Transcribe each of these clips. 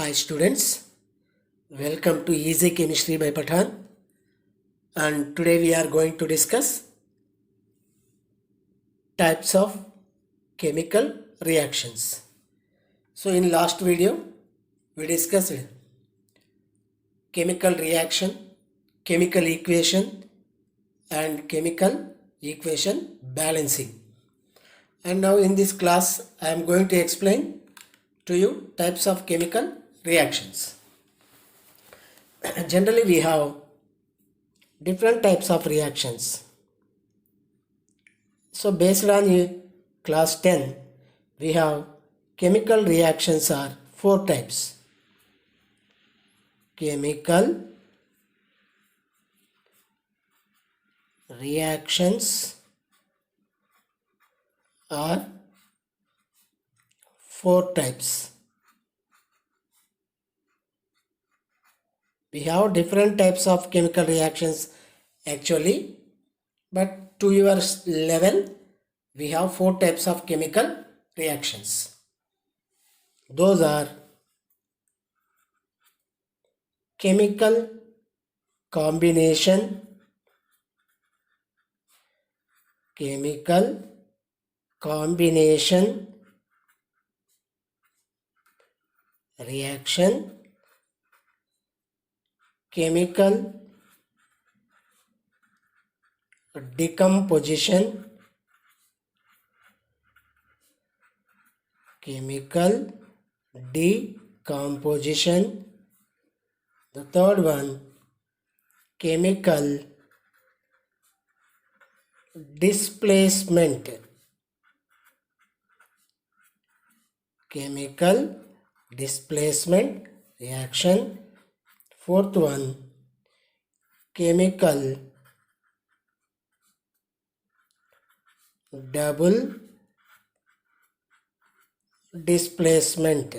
Hi students, welcome to Easy Chemistry by Pathan, and today we are going to discuss types of chemical reactions. So in last video we discussed chemical reaction, chemical equation and chemical equation balancing. And now in this class I am going to explain to you types of chemical reactions. Generally we have different types of reactions. So based on class 10, we have chemical reactions are 4 types. Chemical reactions are 4 types. We have different types of chemical reactions actually, but to your level we have 4 types of chemical reactions. Those are chemical combination, chemical combination reaction, chemical decomposition, chemical decomposition. The third one, chemical displacement, chemical displacement reaction. Fourth one, chemical double displacement,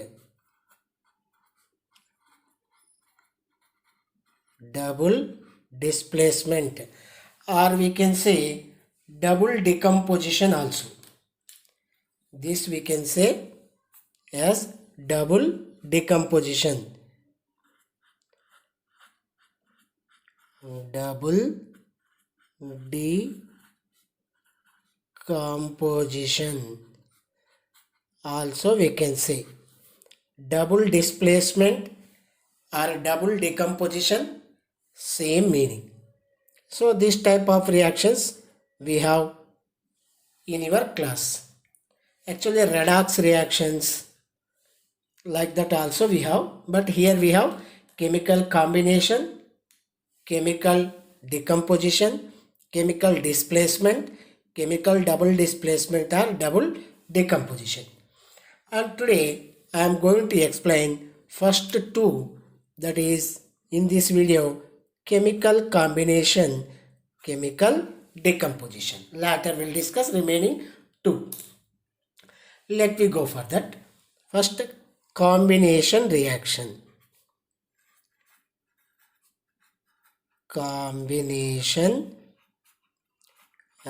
double displacement, or we can say double decomposition also. This we can say as double decomposition, double decomposition. Also we can say double displacement or double decomposition, same meaning. So this type of reactions we have in your class. Actually redox reactions like that also we have, but here we have chemical combination, chemical decomposition, chemical displacement, chemical double displacement or double decomposition. And today I am going to explain first two, that is in this video chemical combination, chemical decomposition. Later we will discuss remaining two. Let me go for that. First, combination reaction. Combination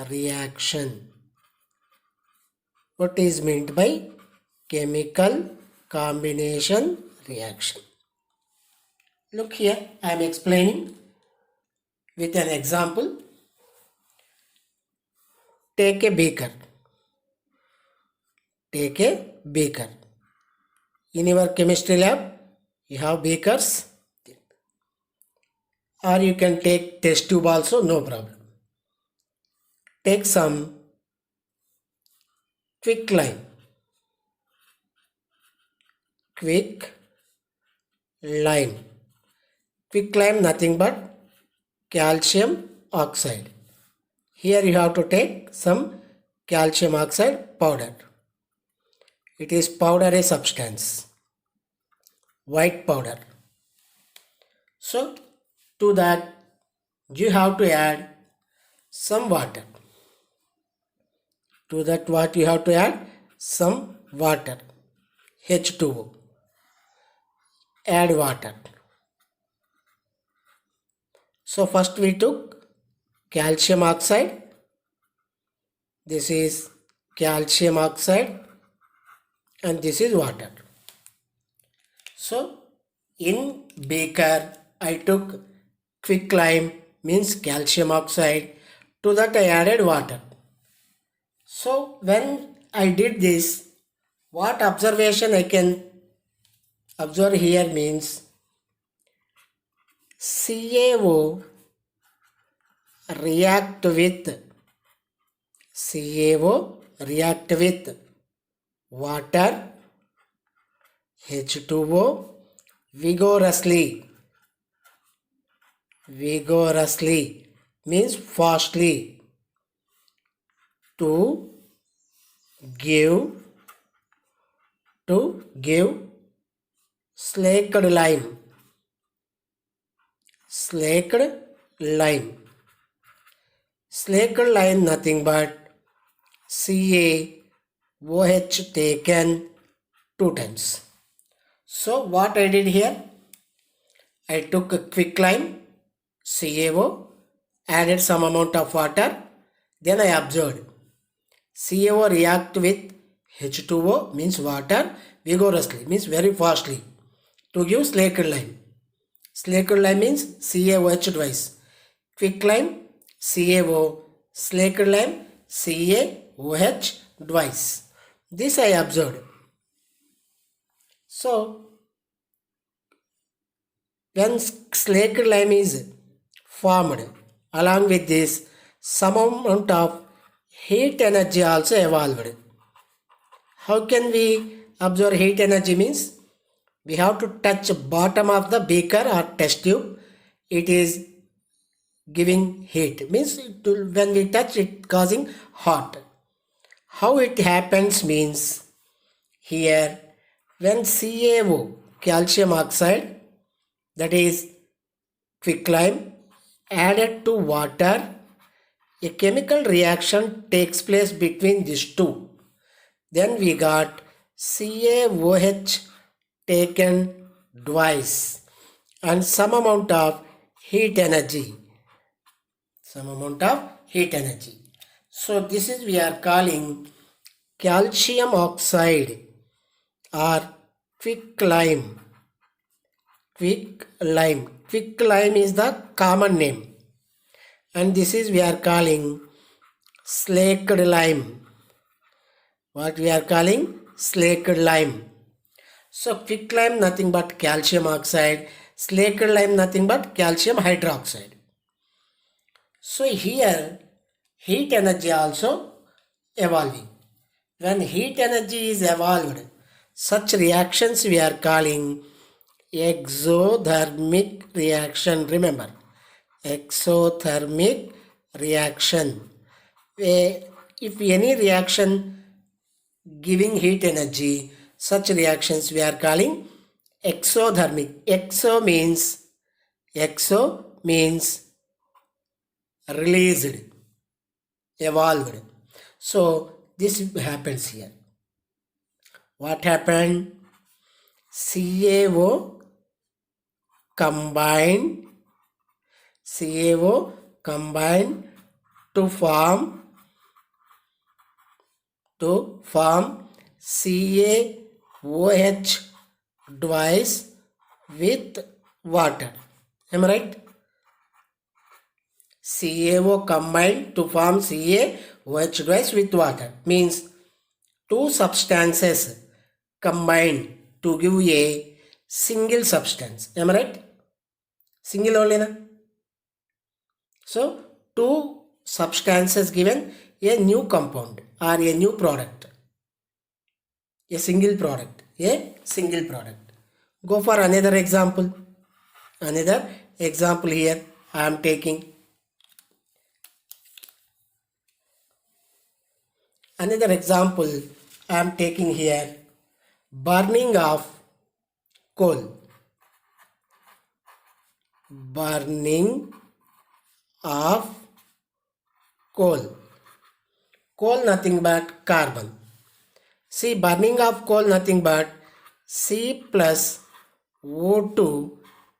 reaction. What is meant by chemical combination reaction? Look here, I am explaining with an example. Take a beaker. Take a beaker. In your chemistry lab, you have beakers, or you can take test tube also, no problem. Take some quicklime. Quicklime. Quicklime nothing but calcium oxide. Here you have to take some calcium oxide powder. It is powdery substance, white powder. So to that you have to add some water. To that what you have to add? Some water, H2O. Add water. So first we took calcium oxide. This is calcium oxide and this is water. So In beaker, I took quicklime, means calcium oxide. To that I added water. So when I did this, what observation I can observe here means CaO react with water H2O vigorously means fastly to give slaked lime. Slaked lime nothing but CaOH taken 2 times. So what I did here, I took a quicklime, CaO, added some amount of water, then I observed CaO react with H2O means water vigorously means very fastly to give slaked lime. Slaked lime means CaOH twice. Quicklime CaO, slaked lime CaOH twice. This I observed. So when slaked lime is formed, along with this, some amount of heat energy also evolved. How can we observe heat energy means? We have to touch bottom of the beaker or test tube. It is giving heat. Means when we touch it causing hot. How it happens means here when CaO, calcium oxide, that is quicklime, added to water, a chemical reaction takes place between these two. Then we got CaOH taken twice and some amount of heat energy. So this is we are calling calcium oxide or quicklime. Quicklime is the common name, and this is we are calling slaked lime. What we are calling slaked lime. So quicklime nothing but calcium oxide, slaked lime nothing but calcium hydroxide. So here heat energy also evolving. When heat energy is evolved, such reactions we are calling exothermic reaction. Remember, exothermic reaction. If any reaction giving heat energy, such reactions we are calling exothermic. Exo means released, evolved. So this happens here. What happened? CaO combined to form CaOH twice with water. Am I right? CaO combined to form CaOH twice with water means two substances combined to give a single substance. Am I right? Single only na? So two substances given a new compound or a new product. A single product. Go for another example. Here I am taking. Another example I am taking here. Burning of coal. Coal nothing but carbon. See, burning of coal nothing but C plus O2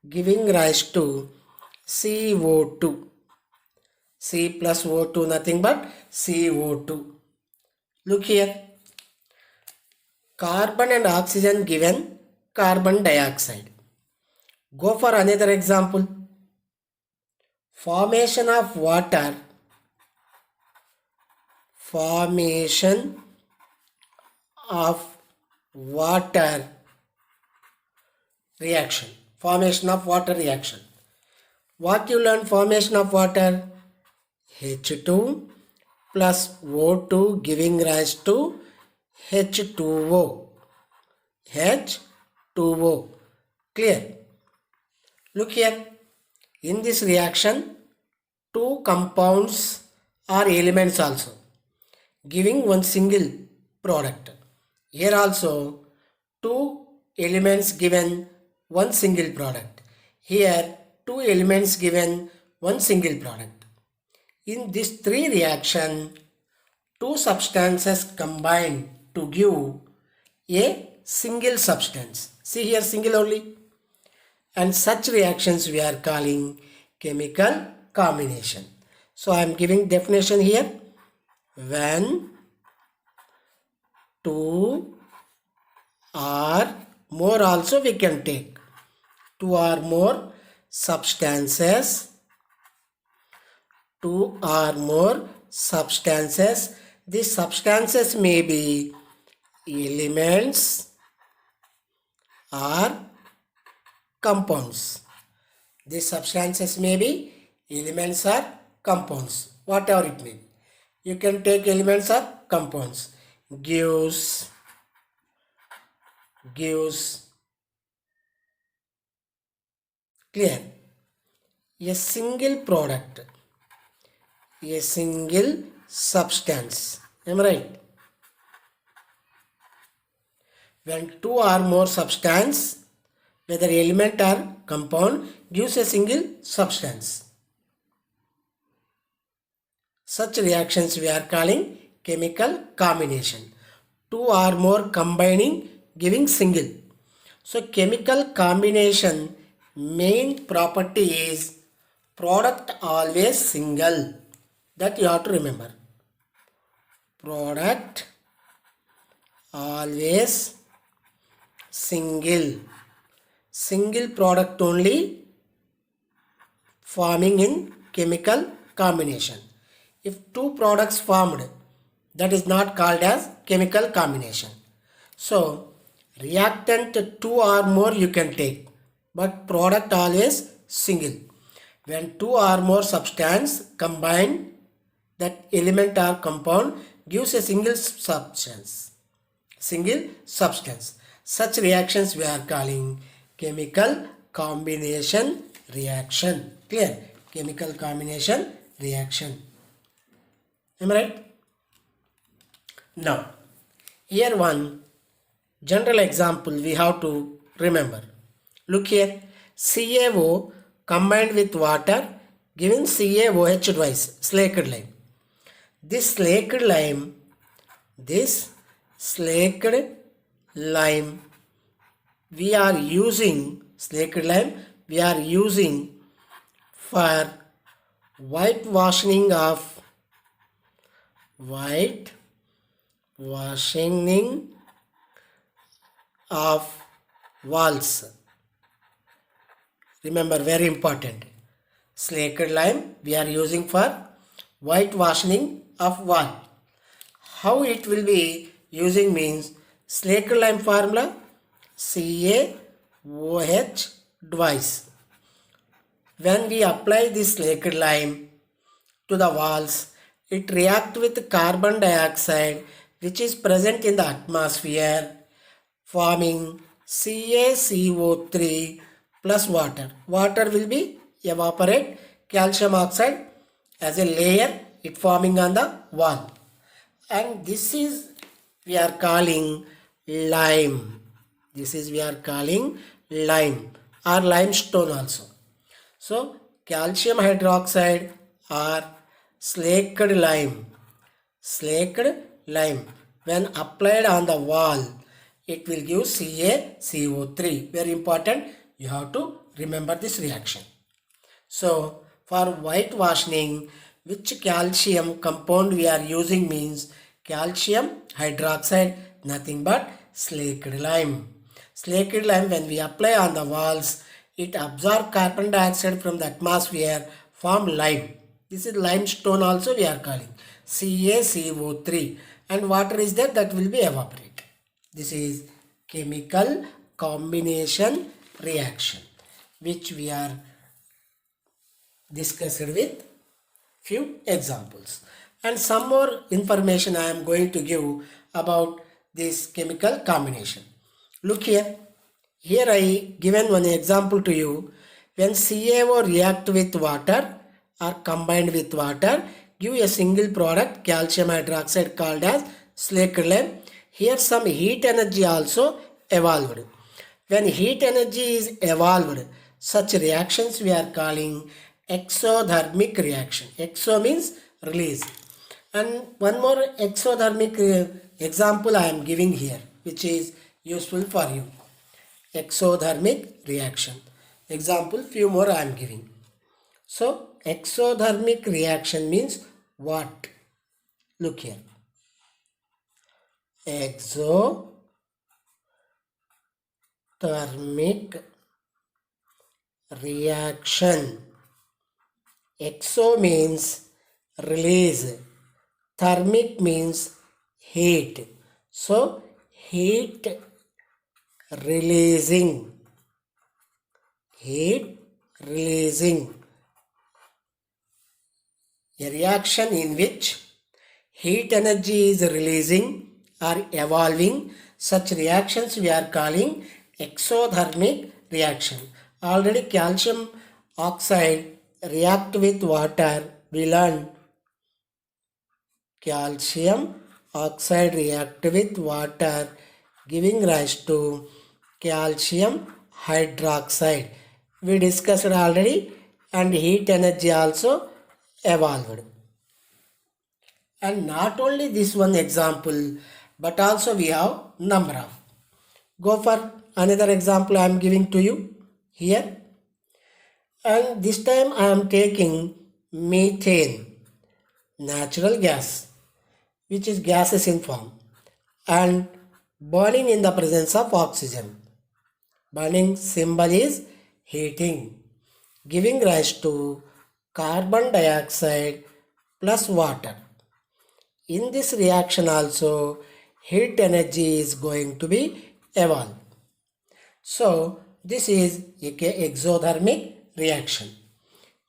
giving rise to CO2. C plus O2 nothing but CO2. Look here. Carbon and oxygen given carbon dioxide. Go for another example. Formation of water. Formation of water reaction. Formation of water reaction. What you learn? Formation of water. H2 plus O2 giving rise to H2O. H2O. Clear? Look here. In this reaction, two compounds are elements also, giving one single product. Here also, two elements given one single product. Here, two elements given one single product. In this three reaction, two substances combine to give a single substance. See here, single only. And such reactions we are calling chemical combination. So I am giving definition here. When two or more also we can take. Two or more substances. Two or more substances. These substances may be elements or compounds. These substances may be elements or compounds, whatever it may be. You can take elements or compounds. Gives clear, a single product, a single substance. Am I right? When two or more substance, whether element or compound, gives a single substance. Such reactions we are calling chemical combination. Two or more combining, giving single. So chemical combination main property is product always single. That you have to remember. Product always single. Single product only forming in chemical combination. If two products formed, that is not called as chemical combination. So reactant two or more you can take, but product always single. When two or more substance combine, that element or compound gives a single substance. Such reactions we are calling chemical combination reaction. Clear? Chemical combination reaction. Am I right? Now, here one general example we have to remember. Look here. CaO combined with water giving CaOH twice, slaked lime. This slaked lime we are using for whitewashing of walls. Remember, very important. Slaked lime we are using for whitewashing of wall. How it will be using means slaked lime formula CaOH twice. When we apply this slaked lime to the walls, it reacts with carbon dioxide which is present in the atmosphere, forming CaCO3 plus water. Water will be evaporate calcium oxide as a layer, it forming on the wall. And this is we are calling lime. We are calling lime or limestone also. So calcium hydroxide or slaked lime. When applied on the wall, it will give CaCO3. Very important. You have to remember this reaction. So for whitewashing, which calcium compound we are using means calcium hydroxide, nothing but slaked lime. Slaked lime when we apply on the walls, It absorbs carbon dioxide from the atmosphere, form lime. This is limestone also we are calling CaCO3, and water is there, that will be evaporate. This is chemical combination reaction which we are discussed with few examples. And some more information I am going to give about this chemical combination. Look here. Here I given one example to you. When CaO react with water or combined with water, give a single product, calcium hydroxide, called as slaked lime. Here some heat energy also evolved. When heat energy is evolved, such reactions we are calling exothermic reaction. Exo means release. And one more exothermic example I am giving here, which is useful for you. Exothermic reaction. Example, few more I am giving. So, exothermic reaction means what? Look here. Exothermic reaction. Exo means release. Thermic means heat. So, heat releasing. Heat releasing. A reaction in which heat energy is releasing or evolving. Such reactions we are calling exothermic reaction. Already calcium oxide react with water. We learned calcium oxide react with water, giving rise to calcium hydroxide. We discussed already, and heat energy also evolved. And not only this one example, but also we have number of. Go for another example I am giving to you here. And this time I am taking methane, natural gas, which is gases in form, and burning in the presence of oxygen. Burning symbol is heating, giving rise to carbon dioxide plus water. In this reaction also, heat energy is going to be evolved. So, this is exothermic reaction.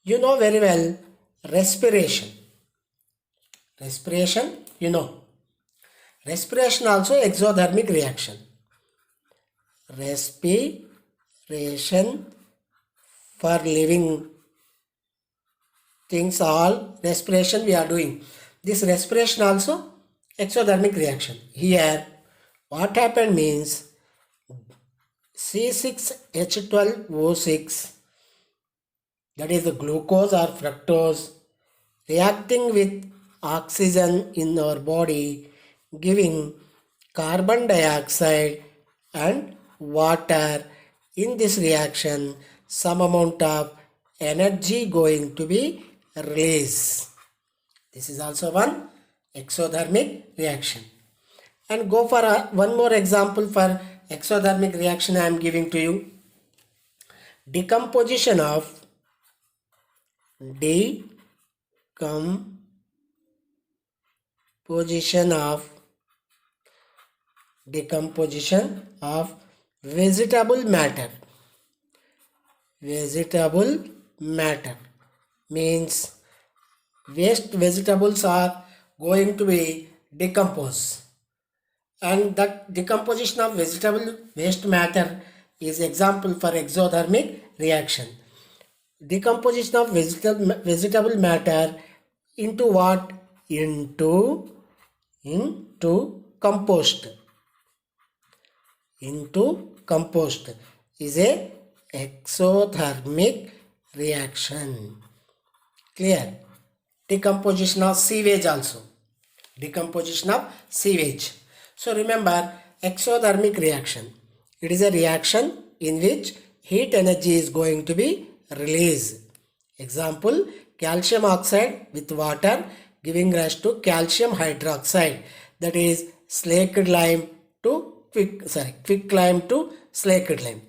You know very well respiration. Respiration, you know. Respiration also exothermic reaction. Respiration for living things, all respiration we are doing. This respiration also exothermic reaction. Here what happened means C6H12O6, that is the glucose or fructose, reacting with oxygen in our body, giving carbon dioxide and water. In this reaction, some amount of energy going to be released. This is also one exothermic reaction. And go for one more example for exothermic reaction I am giving to you. Decomposition of vegetable matter. Vegetable matter means waste vegetables are going to be decomposed, and that decomposition of vegetable waste matter is example for exothermic reaction. Decomposition of vegetable matter into what? Into compost. Into compost is a exothermic reaction. Clear? Decomposition of sewage also. Decomposition of sewage. So remember, exothermic reaction. It is a reaction in which heat energy is going to be released. Example, calcium oxide with water giving rise to calcium hydroxide, that is slaked lime to quick lime to slaked lime.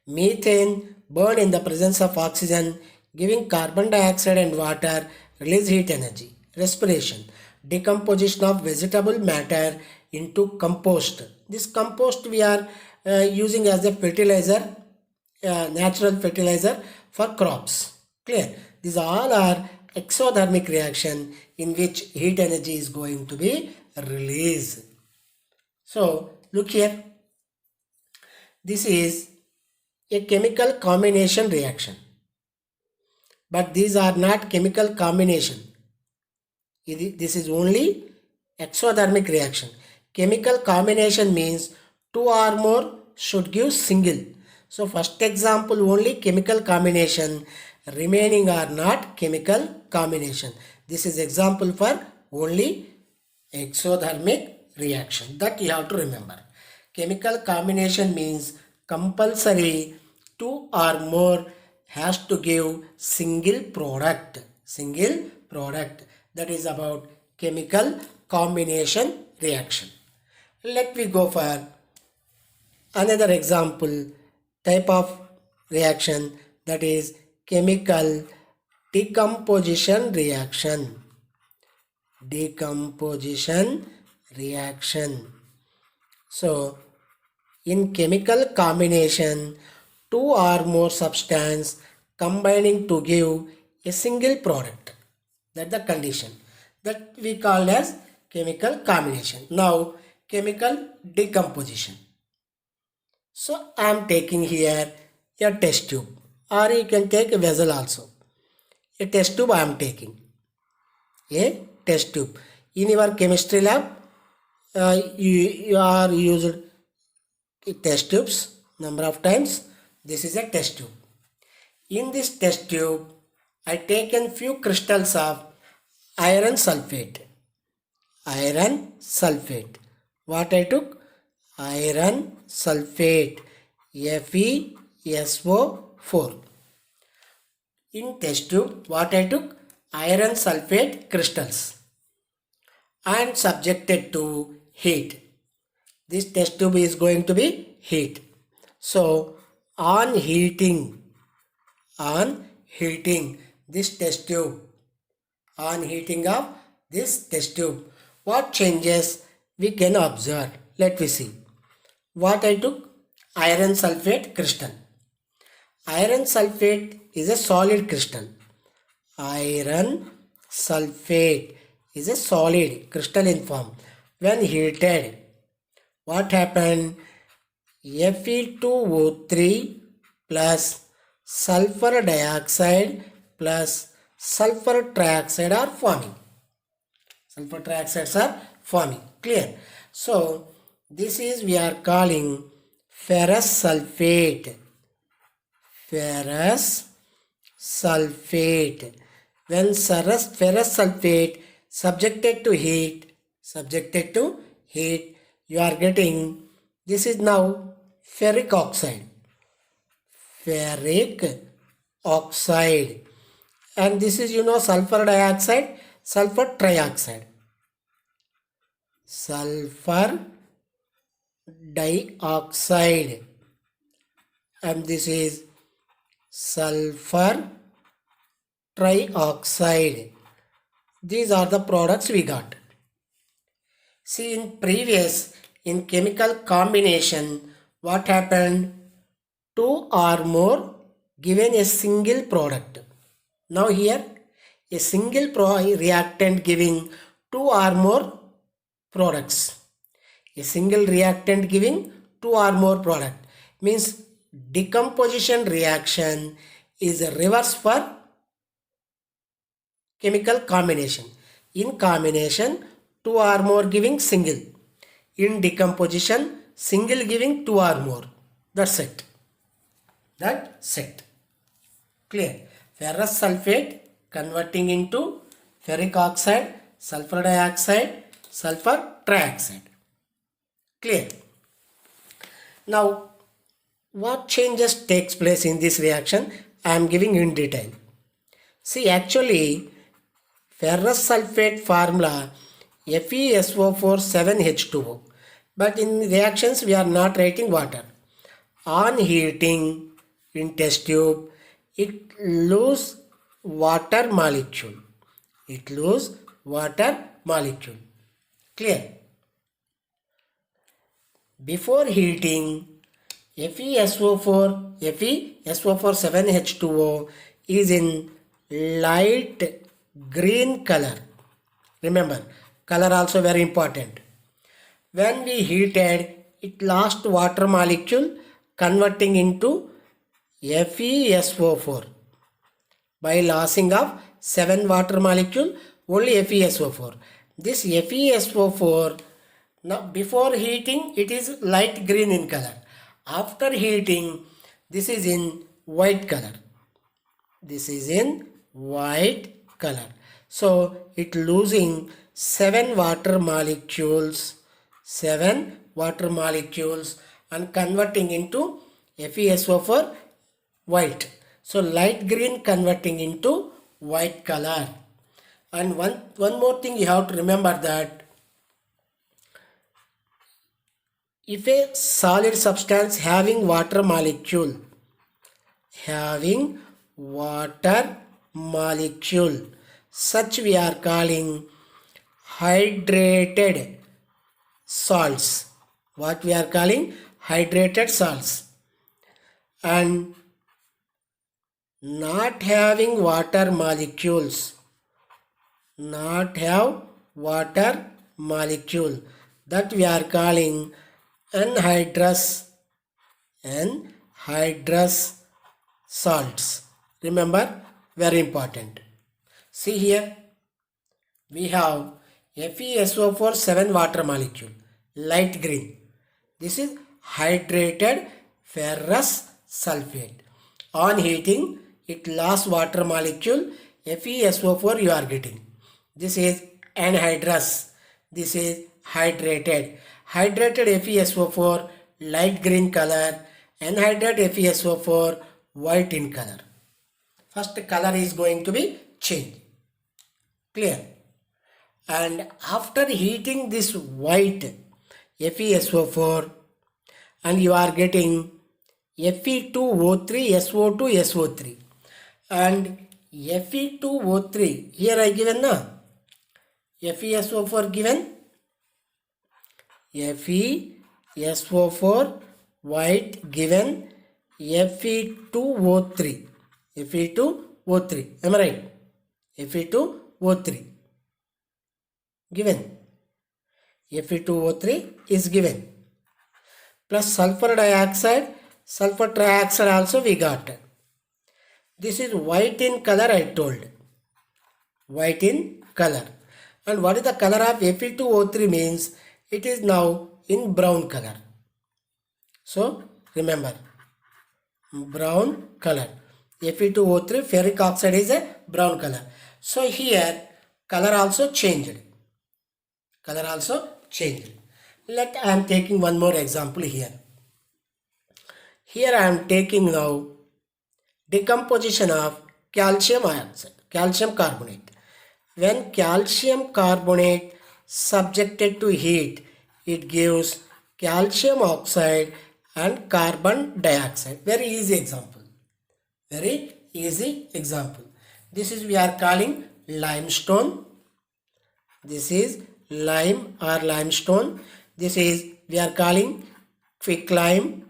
Methane burn in the presence of oxygen, giving carbon dioxide and water, release heat energy. Respiration, decomposition of vegetable matter into compost. This compost we are using as a fertilizer, natural fertilizer for crops. Clear? These all are exothermic reaction in which heat energy is going to be released. So look here. This is a chemical combination reaction. But these are not chemical combination. This is only exothermic reaction. Chemical combination means two or more should give single. So first example only chemical combination, remaining are not chemical combination. This is example for only exothermic reaction. That you have to remember. Chemical combination means compulsory two or more has to give single product. Single product. That is about chemical combination reaction. Let me go for another example type of reaction, that is chemical decomposition reaction. Decomposition reaction. So in chemical combination, two or more substance combining to give a single product. That's the condition that we call as chemical combination. Now chemical decomposition. So I am taking here a test tube, or you can take a vessel also. A test tube I am taking. A test tube. In your chemistry lab, you are used test tubes number of times. This is a test tube. In this test tube, I taken few crystals of iron sulfate. Iron sulfate. What I took? Iron sulfate. FeSO4. In test tube, what I took? Iron sulfate crystals and subjected to heat. This test tube is going to be heat. So on heating this test tube, on heating of this test tube, what changes we can observe? Let me see. What I took? Iron sulfate crystal. Iron sulfate is a solid crystal. Iron sulfate is a solid crystalline form. When heated, what happened? Fe2O3 plus sulfur dioxide plus sulfur trioxide are forming. Sulfur trioxides are forming. Clear? So this is we are calling ferrous sulfate. Ferrous sulfate. When ferrous sulfate subjected to heat, you are getting, this is now ferric oxide. Ferric oxide. And this is sulfur dioxide, sulfur trioxide. Sulfur dioxide. And this is sulfur trioxide. These are the products we got. See, in chemical combination, what happened? Two or more given a single product. Now here, a single reactant giving two or more products. A single reactant giving two or more product means decomposition reaction is a reverse for chemical combination. In combination, two or more giving single. In decomposition, single giving two or more. That's it. Clear? Ferrous sulfate converting into ferric oxide, sulfur dioxide, sulfur trioxide. Clear? Now, what changes takes place in this reaction? I am giving in detail. See, actually, ferrous sulfate formula FeSO4 7H2O. But in reactions, we are not writing water. On heating, in test tube, it lose water molecule. It lose water molecule. Clear? Before heating, FeSO4, FeSO4 7H2O is in light green color. Remember, color also very important. When we heated, it lost water molecule converting into FeSO4 by losing of 7 water molecule, only FeSO4. This FeSO4, now before heating it is light green in color. After heating, this is in white color. This is in white color. So it losing 7 water molecules, 7 water molecules and converting into FeSO4 white. So light green converting into white color. And one more thing you have to remember, that if a solid substance having water molecule, such we are calling hydrated salts. What we are calling hydrated salts. And not having water molecules, not have water molecule, that we are calling anhydrous salts. Remember, very important. See here, we have FeSO4 7 water molecule, light green. This is hydrated ferrous sulfate. On heating, it lost water molecule, FeSO4 you are getting. This is anhydrous. This is hydrated. Hydrated FeSO4 light green color, anhydrated FeSO4 white in color. First color is going to be changed. Clear? And after heating this white FeSO4 and you are getting Fe2O3 SO2 SO3 and Fe2O3, here I given na FeSO4 given, FeSO4 white given, Fe2O3, am I right? Fe2O3 given, Fe2O3 is given, plus sulfur trioxide also we got. This is white in color, I told. White in color. And what is the color of Fe2O3 means? It is now in brown color. So remember, brown color. Fe2O3 ferric oxide is a brown color. So here color also changed. Let I am taking one more example here. Here I am taking now decomposition of calcium carbonate. When calcium carbonate subjected to heat, it gives calcium oxide and carbon dioxide. Very easy example. This is we are calling limestone. This is lime or limestone. This is we are calling quicklime.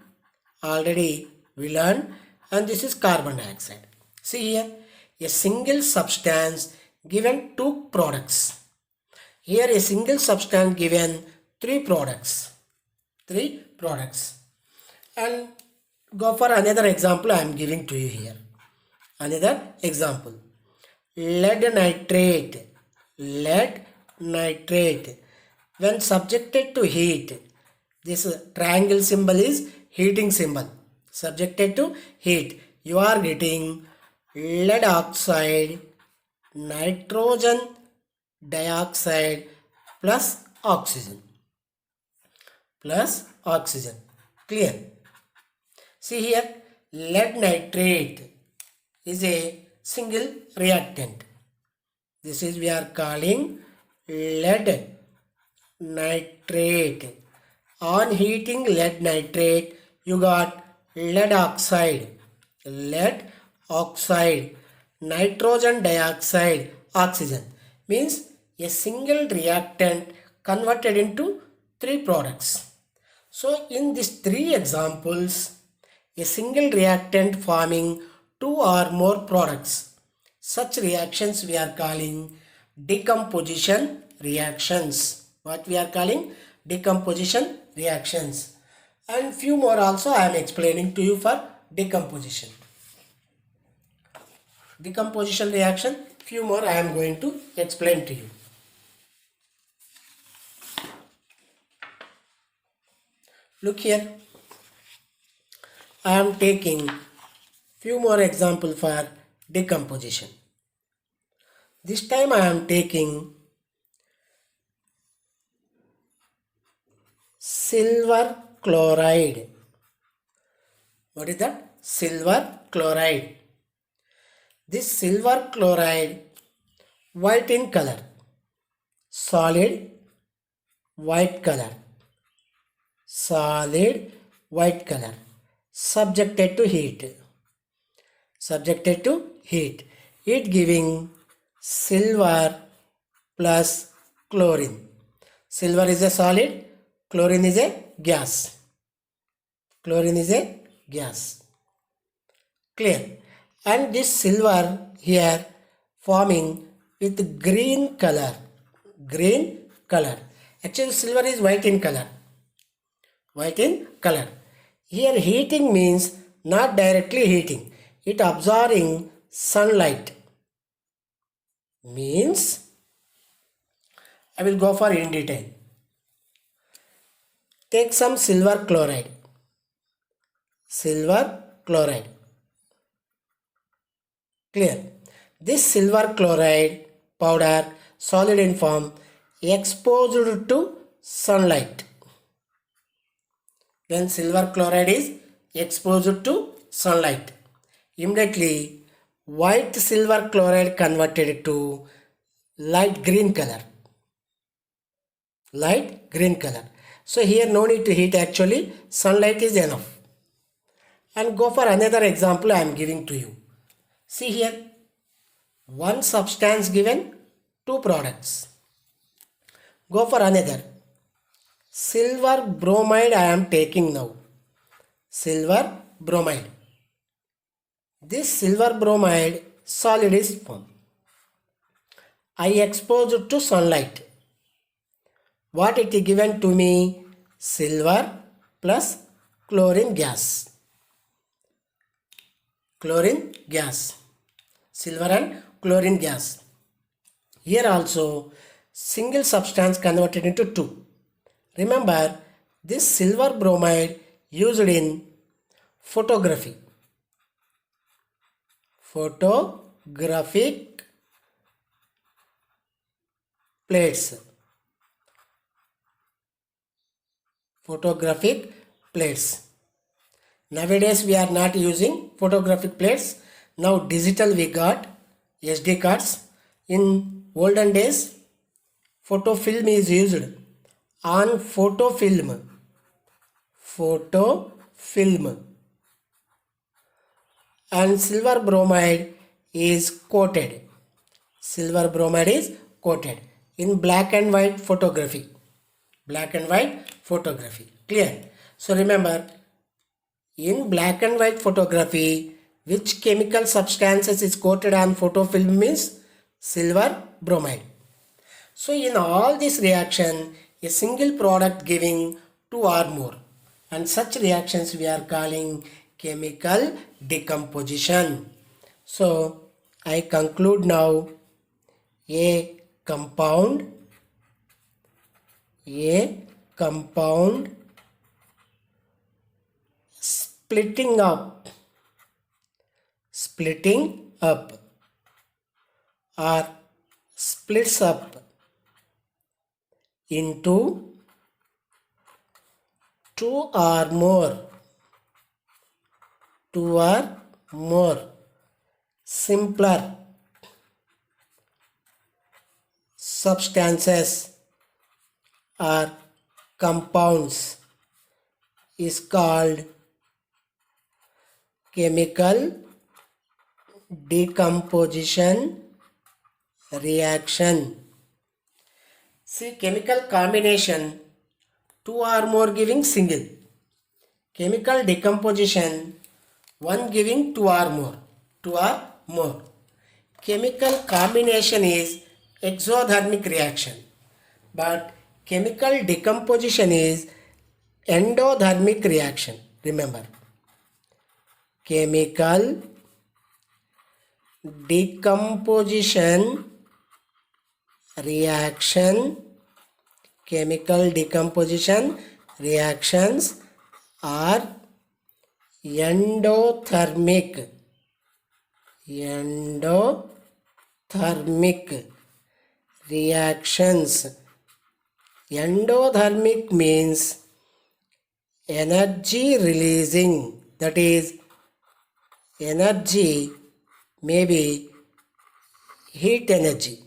Already we learned. And this is carbon dioxide. See here, a single substance given 2 products. Here a single substance given 3 products. And go for another example I am giving to you here. Another example. Lead nitrate. When subjected to heat, this triangle symbol is heating symbol. Subjected to heat, you are getting lead oxide, nitrogen dioxide plus oxygen. Clear? See here, lead nitrate is a single reactant. This is we are calling lead nitrate. On heating lead nitrate, you got lead oxide. lead oxide, nitrogen dioxide, oxygen. Means a single reactant converted into three products. So in these three examples, a single reactant forming two or more products. Such reactions we are calling decomposition reactions. What we are calling? Decomposition reactions. And few more also I am explaining to you for decomposition. Decomposition reaction, few more I am going to explain to you. Look here. I am taking few more example for decomposition. This time I am taking silver chloride. What is that? Silver chloride. This silver chloride, white in color, solid white color, solid white color, subjected to heat, subjected to heat, it giving silver plus chlorine. Silver is a solid, chlorine is a gas. Chlorine is a gas. Clear? And this silver here forming with green color. Green color. Actually silver is white in color. White in color. Here heating means not directly heating. It absorbing sunlight. Means I will go for in detail. Take some silver chloride. Silver chloride. Clear? This silver chloride powder, solid in form, exposed to sunlight. When silver chloride is exposed to sunlight, immediately white silver chloride converted to light green color. Light green color. So here no need to heat, actually sunlight is enough. And go for another example I am giving to you. See here, one substance given, two products. Go for another. Silver bromide I am taking now. Silver bromide. This silver bromide solid is formed. I expose it to sunlight. What it is given to me? Silver plus chlorine gas. Chlorine gas. Silver and chlorine gas. Here also single substance converted into two. Remember, this silver bromide used in photography. Photographic plates. Photographic plates. Nowadays we are not using photographic plates. Now digital we got SD cards. In olden days photofilm is used. On photofilm. Photofilm. And silver bromide is coated. Silver bromide is coated in black and white photography. Black and white photography. Clear? So remember, in black and white photography, which chemical substances is coated on photofilm means silver bromide. So in all this reaction, a single product giving two or more. And such reactions we are calling chemical decomposition. So I conclude now. A compound splitting up or splits up into two or more simpler substances or compounds is called chemical decomposition reaction. See, chemical combination, two or more giving single. Chemical decomposition, one giving two or more. Chemical combination is exothermic reaction, but chemical decomposition is endothermic reaction. Remember, chemical decomposition reaction, chemical decomposition reactions are endothermic reactions. Endothermic means energy releasing, that is, energy may be heat energy,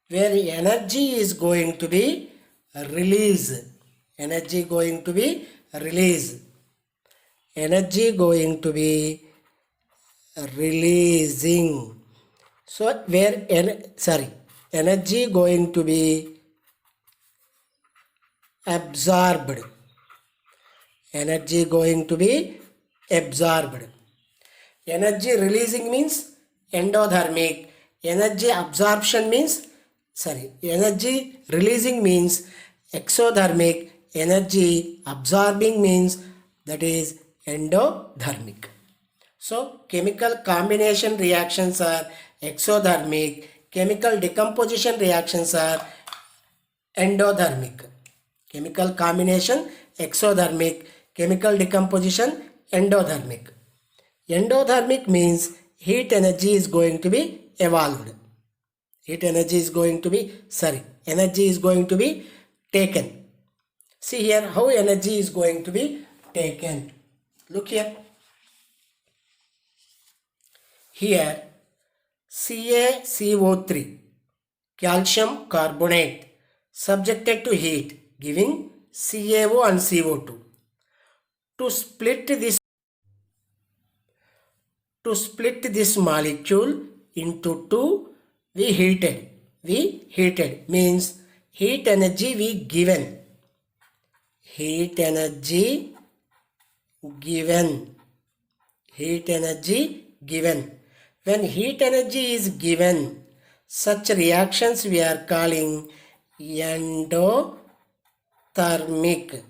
where energy is going to be released. Energy going to be released. Energy going to be releasing. So where energy going to be absorbed. Energy going to be absorbed. Energy releasing means endothermic. Energy absorption means energy releasing means exothermic. Energy absorbing means that is endothermic. So chemical combination reactions are exothermic, chemical decomposition reactions are endothermic. Chemical combination exothermic, chemical decomposition endothermic. Endothermic means heat energy is going to be evolved. Energy is going to be taken. See here how energy is going to be taken. Look here. Here CaCO3, calcium carbonate, subjected to heat, giving CaO and CO2. To split this molecule into two, we heated. Means heat energy we given. Heat energy given. When heat energy is given, such reactions we are calling endothermic.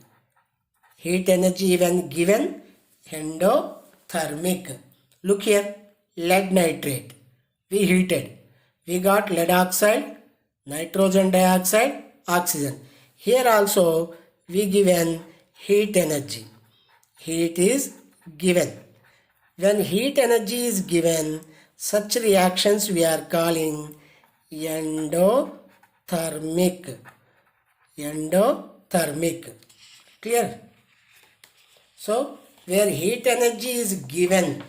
Heat energy when given, endothermic. Look here, lead nitrate. We heated. We got lead oxide, nitrogen dioxide, oxygen. Here also we given heat energy. Heat is given. When heat energy is given, such reactions we are calling endothermic. Clear? So where heat energy is given,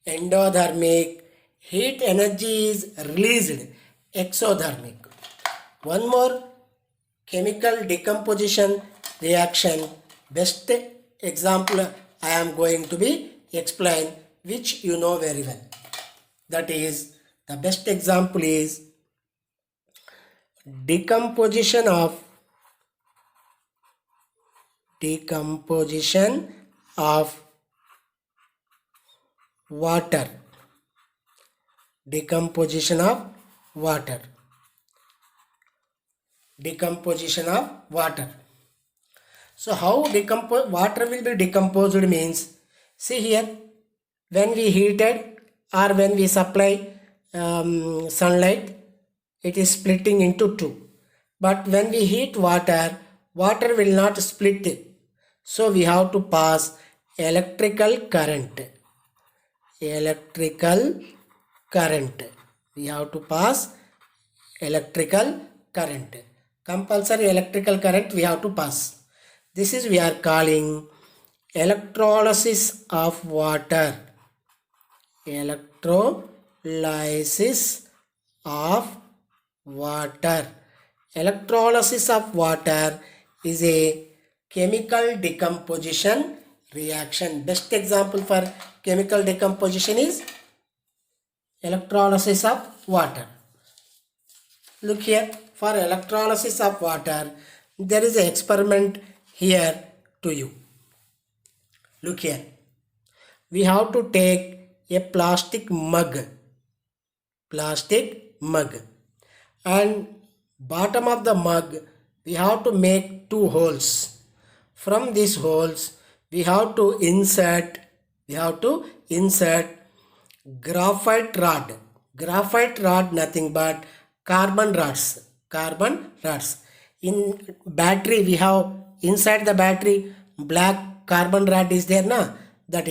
endothermic, heat energy is released, exothermic. One more chemical decomposition reaction, best example I am going to be explain, which you know very well. That is, the best example is decomposition of water. Decomposition of water. So how water will be decomposed means, see here, when we heated or when we supply sunlight, it is splitting into two. But when we heat water will not split. So we have to pass electrical current. We have to pass electrical current. Compulsory electrical current we have to pass. This is we are calling electrolysis of water. Electrolysis of water is a chemical decomposition reaction. Best example for chemical decomposition is electrolysis of water. Look here, for electrolysis of water, there is an experiment here to you. Look here. We have to take a plastic mug, and bottom of the mug we have to make two holes. From these holes we have to insert graphite rod, nothing but carbon rods. In battery we have inside the battery black carbon rod is there na, that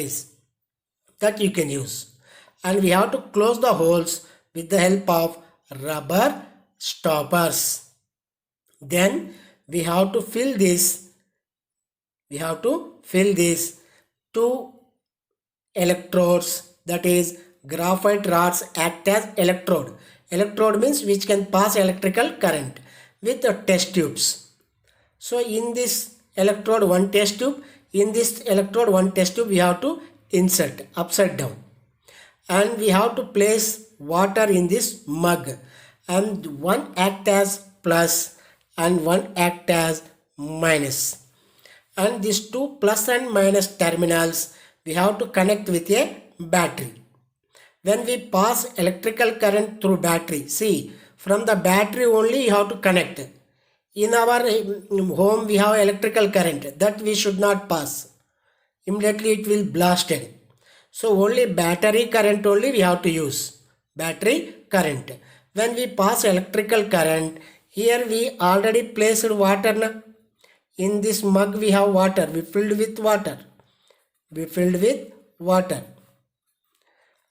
you can use, and we have to close the holes with the help of rubber stoppers. Then we have to fill this two electrodes, that is graphite rods act as electrode means which can pass electrical current, with the test tubes. So in this electrode one test tube we have to insert upside down, and we have to place water in this mug, and one act as plus and one act as minus, and these two plus and minus terminals we have to connect with a battery. When we pass electrical current through battery, see, from the battery only you have to connect. In our home we have electrical current, that we should not pass, immediately it will blasted. So only battery current only we have to use, battery current. When we pass electrical current, here we already placed water na? In this mug we have water, we filled with water,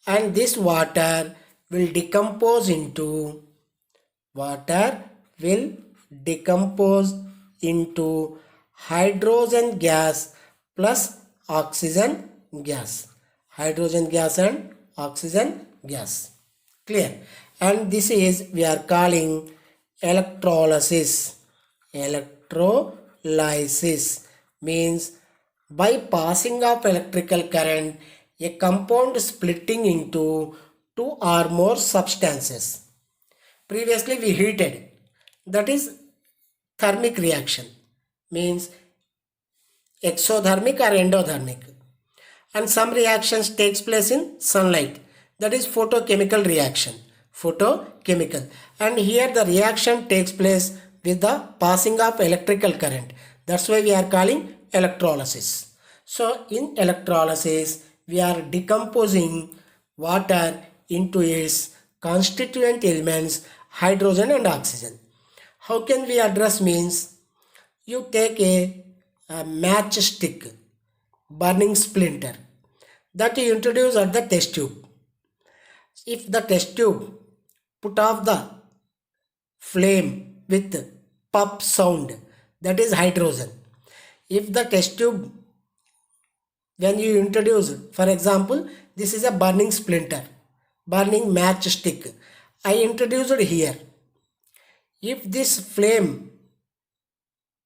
and this water will decompose into hydrogen gas plus oxygen gas, and oxygen gas. Clear? And this is we are calling electrolysis. Means by passing of electrical current, a compound splitting into two or more substances. Previously we heated, that is thermic reaction, means exothermic or endothermic, and some reactions takes place in sunlight, that is photochemical reaction, and here the reaction takes place with the passing of electrical current, that's why we are calling electrolysis. So in electrolysis we are decomposing water into its constituent elements hydrogen and oxygen. How can we address? Means you take a matchstick, burning splinter, that you introduce at the test tube. If the test tube put off the flame with pop sound, that is hydrogen. If the test tube, when you introduce, for example, this is a burning splinter, burning matchstick, I introduced here. If this flame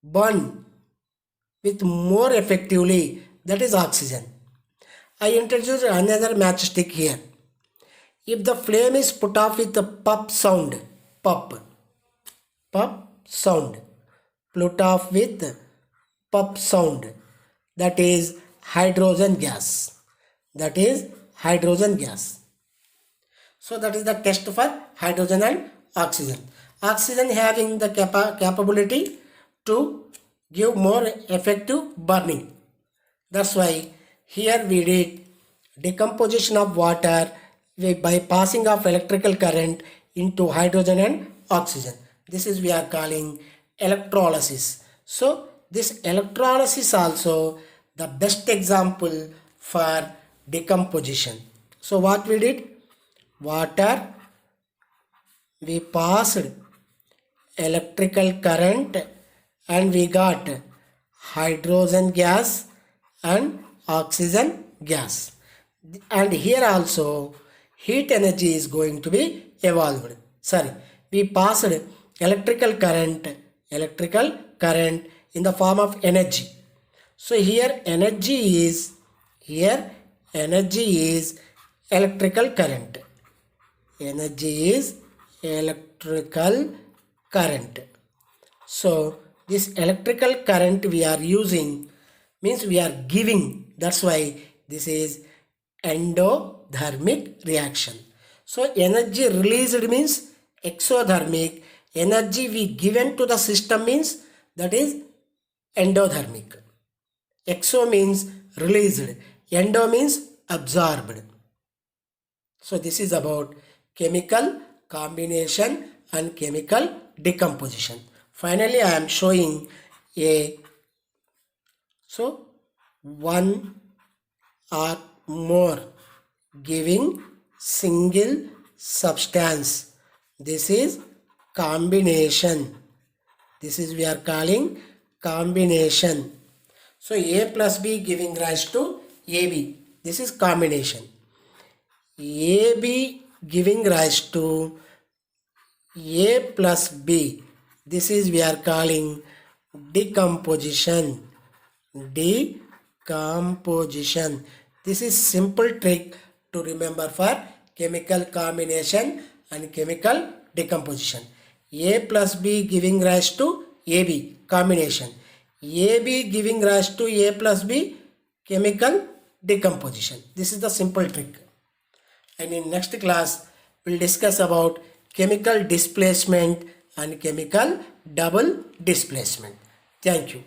burn with more effectively, that is oxygen. I introduced another matchstick here. If the flame is put off with the pop sound, put off with pop sound, that is hydrogen gas. So that is the test for hydrogen and oxygen. Oxygen having the capability to give more effective burning. That's why here we did decomposition of water by passing of electrical current into hydrogen and oxygen. This is we are calling electrolysis. So this electrolysis also the best example for decomposition. So what we did? Water, we passed electrical current and we got hydrogen gas and oxygen gas, and here also heat energy is going to be evolved. We passed electrical current in the form of energy. So here energy is electrical current. Energy is electrical current. So this electrical current we are using means we are giving. That's why this is endothermic reaction. So energy released means exothermic. Energy we given to the system means that is endothermic. Exo means released. Endo means absorbed. So this is about chemical combination and chemical decomposition. Finally, I am showing one or more giving single substance. This is combination. This is we are calling combination. So A plus B giving rise to AB. This is combination. AB giving rise to A plus B. This is we are calling decomposition. Decomposition. This is simple trick to remember for chemical combination and chemical decomposition. A plus B giving rise to AB combination. AB giving rise to A plus B chemical decomposition. This is the simple trick. And in next class we'll discuss about chemical displacement and chemical double displacement. Thank you.